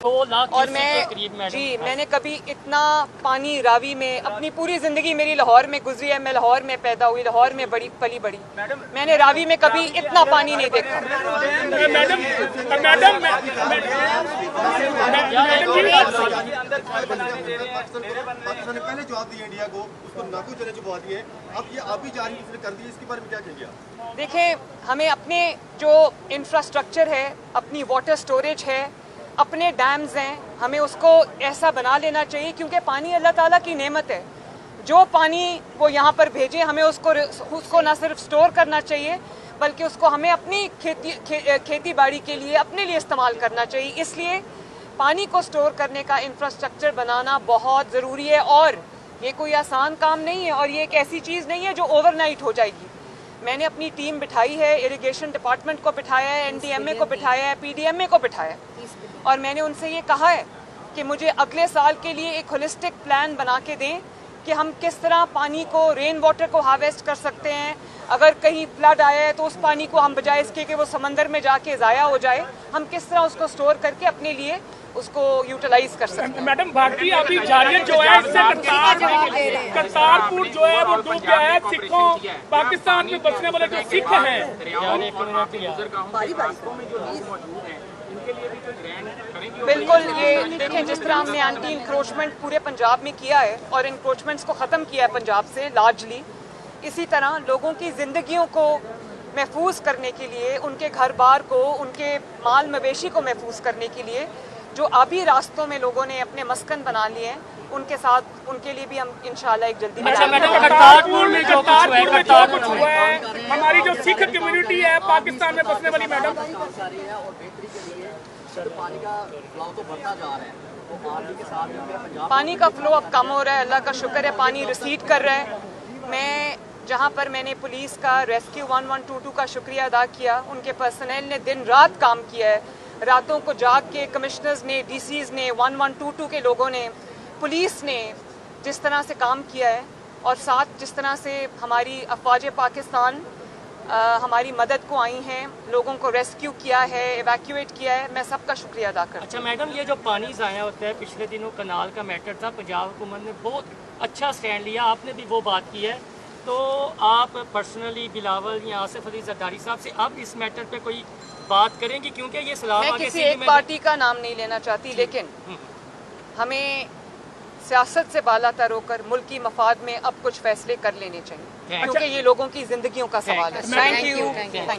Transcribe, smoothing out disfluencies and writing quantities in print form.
2 लाख और मैंने कभी इतना पानी रावी में अपनी पूरी जिंदगी मेरी लाहौर में गुजरी है। मैं लाहौर में पैदा हुई, लाहौर में पली बड़ी। मैंने रावी में कभी इतना पानी नहीं देखा। पहले जवाब दिए इंडिया को, उसको नाकू चले चुका दिए, अब ये आप भी जारी कर दी, इसके बारे में क्या कहेंगे आप? देखें, हमें अपने जो इंफ्रास्ट्रक्चर है, अपनी वाटर स्टोरेज है, अपने डैम्स हैं, हमें उसको ऐसा बना लेना चाहिए, क्योंकि पानी अल्लाह ताला की नेमत है। जो पानी वो यहाँ पर भेजे, हमें उसको ना सिर्फ स्टोर करना चाहिए, बल्कि उसको हमें अपनी खेती बाड़ी के लिए अपने लिए इस्तेमाल करना चाहिए। इसलिए पानी को स्टोर करने का इंफ्रास्ट्रक्चर बनाना बहुत ज़रूरी है, और ये कोई आसान काम नहीं है, और ये एक ऐसी चीज़ नहीं है जो ओवरनाइट हो जाएगी। मैंने अपनी टीम बिठाई है, इरिगेशन डिपार्टमेंट को बिठाया है, NDMA को बिठाया है, PDMA को बिठाया है, और मैंने उनसे ये कहा है कि मुझे अगले साल के लिए एक होलिस्टिक प्लान बना के दें कि हम किस तरह पानी को, रेन वाटर को हार्वेस्ट कर सकते हैं। अगर कहीं फ्लड आया है तो उस पानी को हम बजाय इसके कि वो समंदर में जाके ज़ाया हो जाए, हम किस तरह उसको स्टोर करके अपने लिए उसको यूटिलाइज कर सकते हैं। मैडम, भारतीय अभी जारियत जो है इससे करतारपुर जो है वो डूब गया है। सिखों, पाकिस्तान में बसने वाले जो सिख हैं, बिल्कुल, ये देखें, जिस तरह हमने एंटी इंक्रोचमेंट पूरे पंजाब में किया है और इंक्रोचमेंट्स को ख़त्म किया है पंजाब से लार्जली, इसी तरह लोगों की ज़िंदगियों को महफूज करने के लिए, उनके घर बार को, उनके माल मवेशी को महफूज करने के लिए जो आबी रास्तों में लोगों ने अपने मस्कन बना लिए हैं, उनके साथ, उनके लिए भी हम इंशाल्लाह एक जल्दी करतारपुर में जो कुछ हुआ है, हमारी जो सिख कम्युनिटी है पाकिस्तान में बसने वाली, मैडम, पानी का फ्लो अब कम हो रहा है, अल्लाह का शुक्र है, पानी रिसीड कर रहा है। मैं जहाँ पर मैंने पुलिस का रेस्क्यू 1122 का शुक्रिया अदा किया, उनके पर्सनल ने दिन रात काम किया है, रातों को जाग के कमिश्नर्स ने, DCs ने, 1122 के लोगों ने, पुलिस ने जिस तरह से काम किया है, और साथ जिस तरह से हमारी अफवाज पाकिस्तान हमारी मदद को आई हैं, लोगों को रेस्क्यू किया है, एवैक्यूएट किया है, मैं सबका शुक्रिया अदा करती हूँ। अच्छा मैडम, ये जो पानी ज़ाया होता है, पिछले दिनों कनाल का मैटर था, पंजाब हुकूमत ने बहुत अच्छा स्टैंड लिया, आपने भी वो बात की है, तो आप पर्सनली बिलावल या आसिफ अली जरदारी साहब से अब इस मैटर पे कोई बात करेंगी? क्योंकि ये सलाह मैं किसी एक पार्टी का नाम नहीं लेना चाहती, लेकिन हमें सियासत से बालातर होकर मुल्की मफाद में अब कुछ फैसले कर लेने चाहिए, क्योंकि ये लोगों की जिंदगियों का सवाल है। Thank you.